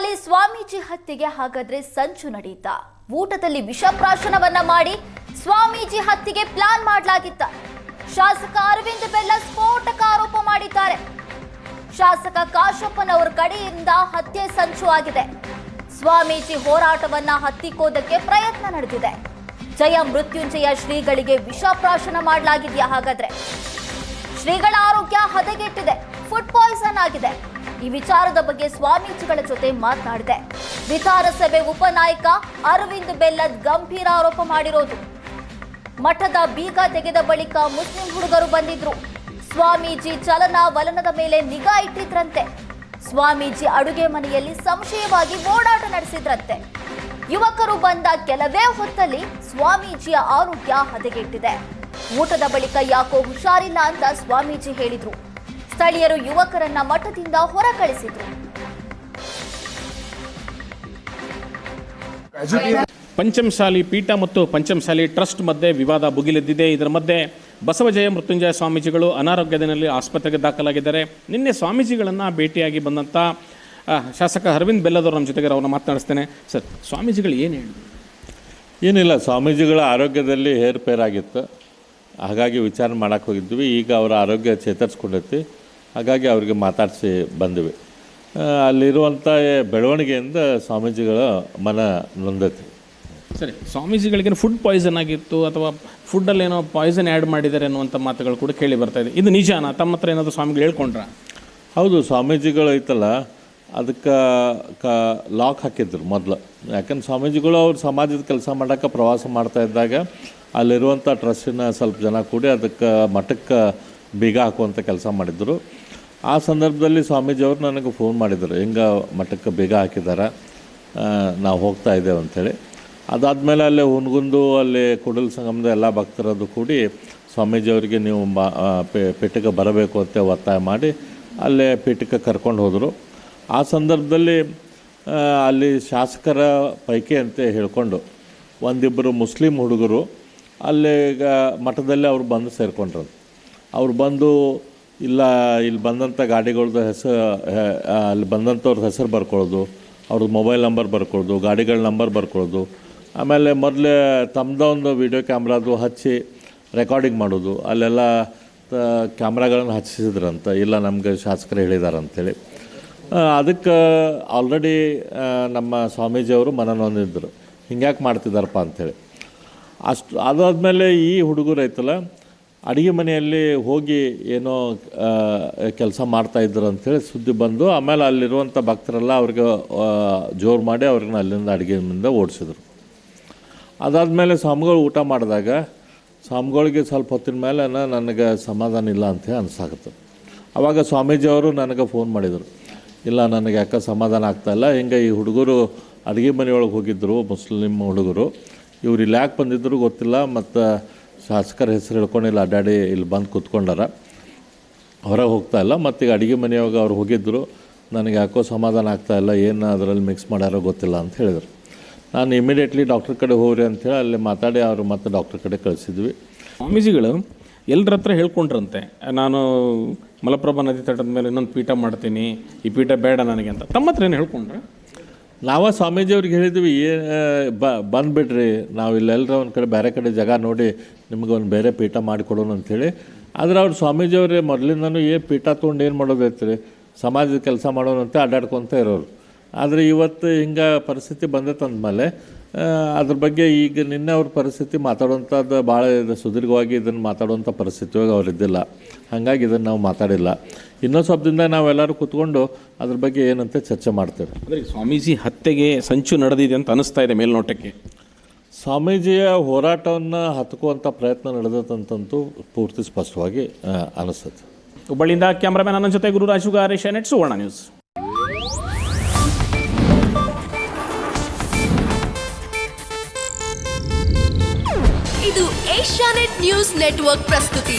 ಹುಬ್ಬಳ್ಳಿ ಸ್ವಾಮೀಜಿ ಹತ್ಯೆಗೆ ಹಾಗಾದ್ರೆ ಸಂಚು ನಡೆಯಿತ? ಊಟದಲ್ಲಿ ವಿಷಪ್ರಾಶನವನ್ನ ಮಾಡಿ ಸ್ವಾಮೀಜಿ ಹತ್ಯೆಗೆ ಪ್ಲಾನ್ ಮಾಡಲಾಗಿತ್ತ? ಶಾಸಕ ಅರವಿಂದ್ ಬೆಲ್ಲ ಸ್ಫೋಟಕ ಆರೋಪ ಮಾಡಿದ್ದಾರೆ. ಶಾಸಕ ಕಾಶಪ್ಪನವರ ಕಡೆಯಿಂದ ಹತ್ಯೆ ಸಂಚು ಆಗಿದೆ. ಸ್ವಾಮೀಜಿ ಹೋರಾಟವನ್ನ ಹತ್ತಿಕ್ಕೋದಕ್ಕೆ ಪ್ರಯತ್ನ ನಡೆದಿದೆ. ಜಯ ಮೃತ್ಯುಂಜಯ ಶ್ರೀಗಳಿಗೆ ವಿಷಪ್ರಾಶನ ಮಾಡಲಾಗಿದೆಯಾ? ಹಾಗಾದ್ರೆ ಶ್ರೀಗಳ ಆರೋಗ್ಯ ಹದಗೆಟ್ಟಿದೆ, ಫುಡ್ ಪಾಯ್ಸನ್ ಆಗಿದೆ. ಈ ವಿಚಾರದ ಬಗ್ಗೆ ಸ್ವಾಮೀಜಿಗಳ ಜೊತೆ ಮಾತನಾಡಿದೆ. ವಿಧಾನಸಭೆ ಉಪನಾಯಕ ಅರವಿಂದ್ ಬೆಲ್ಲದ್ ಗಂಭೀರ ಆರೋಪ ಮಾಡಿರೋದು. ಮಠದ ಬೀಗ ತೆಗೆದ ಬಳಿಕ ಮುಸ್ಲಿಂ ಹುಡುಗರು ಬಂದಿದ್ರು. ಸ್ವಾಮೀಜಿ ಚಲನವಲನದ ಮೇಲೆ ನಿಗಾ ಇಟ್ಟಿದ್ರಂತೆ. ಸ್ವಾಮೀಜಿ ಅಡುಗೆ ಮನೆಯಲ್ಲಿ ಸಂಶಯವಾಗಿ ಓಡಾಟ ನಡೆಸಿದ್ರಂತೆ. ಯುವಕರು ಬಂದ ಕೆಲವೇ ಹೊತ್ತಲ್ಲಿ ಸ್ವಾಮೀಜಿಯ ಆರೋಗ್ಯ ಹದಗೆಟ್ಟಿದೆ. ಊಟದ ಬಳಿಕ ಯಾಕೋ ಹುಷಾರಿಲ್ಲ ಅಂತ ಸ್ವಾಮೀಜಿ ಹೇಳಿದ್ರು. ಸ್ಥಳೀಯರು ಯುವಕರನ್ನ ಮಠದಿಂದ ಹೊರ ಕಳಿಸಿದ್ರು. ಪಂಚಮಸಾಲಿ ಪೀಠ ಮತ್ತು ಪಂಚಮಸಾಲಿ ಟ್ರಸ್ಟ್ ಮಧ್ಯೆ ವಿವಾದ ಭುಗಿಲೆದ್ದಿದೆ. ಇದರ ಮಧ್ಯೆ ಬಸವಜಯ ಮೃತ್ಯುಂಜಯ ಸ್ವಾಮೀಜಿಗಳು ಅನಾರೋಗ್ಯದಲ್ಲಿ ಆಸ್ಪತ್ರೆಗೆ ದಾಖಲಾಗಿದ್ದಾರೆ. ನಿನ್ನೆ ಸ್ವಾಮೀಜಿಗಳನ್ನು ಭೇಟಿಯಾಗಿ ಬಂದಂಥ ಶಾಸಕ ಅರವಿಂದ್ ಬೆಲ್ಲದವರು ನಮ್ಮ ಜೊತೆಗೆ ಅವ್ರನ್ನ ಮಾತನಾಡಿಸ್ತೇನೆ. ಸರ್, ಸ್ವಾಮೀಜಿಗಳು ಏನು ಹೇಳಿದ್ರು? ಏನಿಲ್ಲ, ಸ್ವಾಮೀಜಿಗಳ ಆರೋಗ್ಯದಲ್ಲಿ ಹೇರ್ಪೇರಾಗಿತ್ತು, ಹಾಗಾಗಿ ವಿಚಾರ ಮಾಡೋಕ್ಕೆ ಹೋಗಿದ್ವಿ. ಈಗ ಅವರ ಆರೋಗ್ಯ ಚೇತರಿಸ್ಕೊಂಡೈತಿ, ಹಾಗಾಗಿ ಅವ್ರಿಗೆ ಮಾತಾಡಿಸಿ ಬಂದ್ವಿ. ಅಲ್ಲಿರುವಂಥ ಬೆಳವಣಿಗೆಯಿಂದ ಸ್ವಾಮೀಜಿಗಳ ಮನ ನೊಂದೈತಿ. ಸರಿ, ಸ್ವಾಮೀಜಿಗಳಿಗೆ ಫುಡ್ ಪಾಯ್ಸನ್ ಆಗಿತ್ತು ಅಥವಾ ಫುಡ್ಡಲ್ಲಿ ಏನೋ ಪಾಯ್ಸನ್ ಆ್ಯಡ್ ಮಾಡಿದ್ದಾರೆ ಅನ್ನುವಂಥ ಮಾತುಗಳು ಕೂಡ ಕೇಳಿ ಬರ್ತಾ ಇದೆ. ಇದು ನಿಜಾನ? ತಮ್ಮ ಹತ್ರ ಏನಾದರೂ ಸ್ವಾಮಿಗಳು ಹೇಳ್ಕೊಂಡ್ರ? ಹೌದು, ಸ್ವಾಮೀಜಿಗಳು ಐತಲ್ಲ ಅದಕ್ಕೆ ಲಾಕ್ ಹಾಕಿದ್ರು ಮೊದಲು. ಯಾಕಂದ್ರೆ ಸ್ವಾಮೀಜಿಗಳು ಅವ್ರು ಸಮಾಜದ ಕೆಲಸ ಮಾಡೋಕ್ಕೆ ಪ್ರವಾಸ ಮಾಡ್ತಾ ಇದ್ದಾಗ ಅಲ್ಲಿರುವಂಥ ಟ್ರಸ್ಟಿನ ಸ್ವಲ್ಪ ಜನ ಕೂಡಿ ಅದಕ್ಕೆ ಮಠಕ್ಕೆ ಬೀಗ ಹಾಕುವಂಥ ಕೆಲಸ ಮಾಡಿದ್ರು. ಆ ಸಂದರ್ಭದಲ್ಲಿ ಸ್ವಾಮೀಜಿಯವರು ನನಗೆ ಫೋನ್ ಮಾಡಿದರು, ಹಿಂಗೆ ಮಠಕ್ಕೆ ಬೀಗ ಹಾಕಿದ್ದಾರೆ, ನಾವು ಹೋಗ್ತಾ ಇದ್ದೇವೆ ಅಂಥೇಳಿ. ಅದಾದಮೇಲೆ ಅಲ್ಲೇ ಹುನಗುಂದು ಅಲ್ಲಿ ಕೂಡಲ ಸಂಗಮದ ಎಲ್ಲ ಭಕ್ತರದ್ದು ಕೂಡಿ ಸ್ವಾಮೀಜಿಯವರಿಗೆ ನೀವು ಪೀಠಕ್ಕೆ ಬರಬೇಕು ಅಂತ ಒತ್ತಾಯ ಮಾಡಿ ಅಲ್ಲೇ ಪೀಠಕ್ಕೆ ಕರ್ಕೊಂಡು ಹೋದರು. ಆ ಸಂದರ್ಭದಲ್ಲಿ ಅಲ್ಲಿ ಶಾಸಕರ ಪೈಕಿ ಅಂತ ಹೇಳ್ಕೊಂಡು ಒಂದಿಬ್ಬರು ಮುಸ್ಲಿಂ ಹುಡುಗರು ಅಲ್ಲಿ ಮಠದಲ್ಲಿ ಅವ್ರು ಬಂದು ಸೇರಿಕೊಂಡ್ರು. ಅವ್ರು ಬಂದು ಇಲ್ಲಿ ಬಂದಂಥ ಗಾಡಿಗಳ್ದು ಹೆಸರು, ಅಲ್ಲಿ ಬಂದಂಥವ್ರ ಹೆಸರು ಬರ್ಕೊಳ್ಳೋದು, ಅವ್ರದ್ದು ಮೊಬೈಲ್ ನಂಬರ್ ಬರ್ಕೊಳ್ಳೋದು, ಗಾಡಿಗಳ ನಂಬರ್ ಬರ್ಕೊಳ್ಳೋದು, ಆಮೇಲೆ ಮೊದಲೇ ತಮ್ಮದು ಒಂದು ವೀಡಿಯೋ ಕ್ಯಾಮ್ರಾದು ಹಚ್ಚಿ ರೆಕಾರ್ಡಿಂಗ್ ಮಾಡೋದು. ಅಲ್ಲೆಲ್ಲ ಕ್ಯಾಮ್ರಾಗಳನ್ನು ಹಚ್ಚಿಸಿದ್ರಂತ, ಇಲ್ಲ ನಮಗೆ ಶಾಸಕರು ಹೇಳಿದ್ದಾರೆ ಅಂಥೇಳಿ. ಅದಕ್ಕೆ ಆಲ್ರೆಡಿ ನಮ್ಮ ಸ್ವಾಮೀಜಿಯವರು ಮನನೊಂದಿದ್ದರು, ಹಿಂಗ್ಯಾಕೆ ಮಾಡ್ತಿದ್ದಾರಪ್ಪ ಅಂಥೇಳಿ. ಅದಾದಮೇಲೆ ಈ ಹುಡುಗರು ಐತಲ್ಲ ಅಡುಗೆ ಮನೆಯಲ್ಲಿ ಹೋಗಿ ಏನೋ ಕೆಲಸ ಮಾಡ್ತಾಯಿದ್ರು ಅಂಥೇಳಿ ಸುದ್ದಿ ಬಂದು, ಆಮೇಲೆ ಅಲ್ಲಿರುವಂಥ ಭಕ್ತರೆಲ್ಲ ಅವ್ರಿಗೆ ಜೋರು ಮಾಡಿ ಅವ್ರನ್ನ ಅಲ್ಲಿಂದ ಅಡುಗೆ ಮನೆಯಿಂದ ಓಡಿಸಿದ್ರು. ಅದಾದಮೇಲೆ ಸ್ವಾಮಿಗಳು ಊಟ ಮಾಡಿದಾಗ ಸ್ವಾಮಿಗಳಿಗೆ ಸ್ವಲ್ಪ ಹೊತ್ತಿನ ಮೇಲೆ ನನಗೆ ಸಮಾಧಾನ ಇಲ್ಲ ಅಂತ ಅನಿಸಾಕತ್ತು. ಆವಾಗ ಸ್ವಾಮೀಜಿಯವರು ನನಗೆ ಫೋನ್ ಮಾಡಿದರು, ಇಲ್ಲ ನನಗೆ ಯಾಕೆ ಸಮಾಧಾನ ಆಗ್ತಾಯಿಲ್ಲ, ಹಿಂಗೆ ಈ ಹುಡುಗರು ಅಡುಗೆ ಮನೆಯೊಳಗೆ ಹೋಗಿದ್ದರು, ಮುಸ್ಲಿಮ್ ಹುಡುಗರು, ಇವ್ರು ಇಲ್ಲಿ ಯಾಕೆ ಬಂದಿದ್ದರು ಗೊತ್ತಿಲ್ಲ, ಮತ್ತು ಶಾಸಕರ ಹೆಸರು ಹೇಳ್ಕೊಂಡಿಲ್ಲ, ಅಡ್ಡಾಡಿ ಇಲ್ಲಿ ಬಂದು ಕೂತ್ಕೊಂಡಾರ, ಹೊರಗೆ ಹೋಗ್ತಾಯಿಲ್ಲ, ಮತ್ತು ಈಗ ಅಡುಗೆ ಮನೆಯೊಳಗೆ ಅವ್ರು ಹೋಗಿದ್ದರು, ನನಗೆ ಯಾಕೋ ಸಮಾಧಾನ ಆಗ್ತಾಯಿಲ್ಲ, ಏನು ಅದರಲ್ಲಿ ಮಿಕ್ಸ್ ಮಾಡ್ಯಾರೋ ಗೊತ್ತಿಲ್ಲ ಅಂತ ಹೇಳಿದರು. ನಾನು ಇಮಿಡಿಯೇಟ್ಲಿ ಡಾಕ್ಟ್ರ್ ಕಡೆ ಹೋಗ್ರಿ ಅಂಥೇಳಿ ಅಲ್ಲಿ ಮಾತಾಡಿ ಅವರು ಮತ್ತೆ ಡಾಕ್ಟ್ರ್ ಕಡೆ ಕಳಿಸಿದ್ವಿ. ಸ್ವಾಮೀಜಿಗಳು ಎಲ್ಲರ ಹತ್ರ ಹೇಳ್ಕೊಂಡ್ರಂತೆ, ನಾನು ಮಲಪ್ರಭಾ ನದಿ ತಟದ ಮೇಲೆ ಇನ್ನೊಂದು ಪೀಠ ಮಾಡ್ತೀನಿ, ಈ ಪೀಠ ಬೇಡ ನನಗೆ ಅಂತ. ತಮ್ಮ ಹತ್ರ ಏನು ಹೇಳ್ಕೊಂಡ್ರೆ? ನಾವು ಸ್ವಾಮೀಜಿಯವ್ರಿಗೆ ಹೇಳಿದ್ವಿ, ಬಂದುಬಿಡ್ರಿ, ನಾವು ಇಲ್ಲೆಲ್ಲರ ಒಂದು ಕಡೆ ಬೇರೆ ಕಡೆ ಜಾಗ ನೋಡಿ ನಿಮ್ಗೆ ಒಂದು ಬೇರೆ ಪೀಠ ಮಾಡಿಕೊಡೋಣ ಅಂಥೇಳಿ. ಆದರೆ ಅವ್ರು ಸ್ವಾಮೀಜಿಯವ್ರೆ ಮೊದಲಿಂದನೂ ಪೀಠ ತೊಗೊಂಡು ಏನು ಮಾಡೋದೈತ್ರಿ, ಸಮಾಜದ ಕೆಲಸ ಮಾಡೋಣಂತೆ ಅಡ್ಡಾಡ್ಕೊತ ಇರೋರು. ಆದರೆ ಇವತ್ತು ಹಿಂಗೆ ಪರಿಸ್ಥಿತಿ ಬಂದೈತಂದ್ಮೇಲೆ ಅದ್ರ ಬಗ್ಗೆ ಈಗ ನಿನ್ನೆ ಅವ್ರ ಪರಿಸ್ಥಿತಿ ಮಾತಾಡುವಂಥದ್ದು ಭಾಳ ಸುದೀರ್ಘವಾಗಿ ಇದನ್ನು ಮಾತಾಡುವಂಥ ಪರಿಸ್ಥಿತಿಯಾಗ ಅವ್ರು ಇದ್ದಿಲ್ಲ, ಹಾಗಾಗಿ ಇದನ್ನು ನಾವು ಮಾತಾಡಿಲ್ಲ. ಇನ್ನೊಂದು ಸ್ವಲ್ಪ ದಿನ ನಾವೆಲ್ಲರೂ ಕೂತ್ಕೊಂಡು ಅದ್ರ ಬಗ್ಗೆ ಏನಂತ ಚರ್ಚೆ ಮಾಡ್ತೇವೆ. ಅಂದರೆ ಸ್ವಾಮೀಜಿ ಹತ್ಯೆಗೆ ಸಂಚು ನಡೆದಿದೆ ಅಂತ ಅನಿಸ್ತಾ ಇದೆ ಮೇಲ್ನೋಟಕ್ಕೆ. ಸ್ವಾಮೀಜಿಯ ಹೋರಾಟವನ್ನು ಹತ್ಕುವಂಥ ಪ್ರಯತ್ನ ನಡೆದದಂತಂತೂ ಪೂರ್ತಿ ಸ್ಪಷ್ಟವಾಗಿ ಅನಿಸ್ತದೆ. ಹುಬ್ಬಳ್ಳಿಯಿಂದ ಕ್ಯಾಮ್ರಾಮನ್ ನನ್ನ ಜೊತೆ ಗುರುರಾಜು ಗಾರೇಶ, ನೆಟ್ ಸುವರ್ಣ ನ್ಯೂಸ್. ಇದು ಏಷ್ಯಾನೆಟ್ ನ್ಯೂಸ್ ನೆಟ್ವರ್ಕ್ ಪ್ರಸ್ತುತಿ.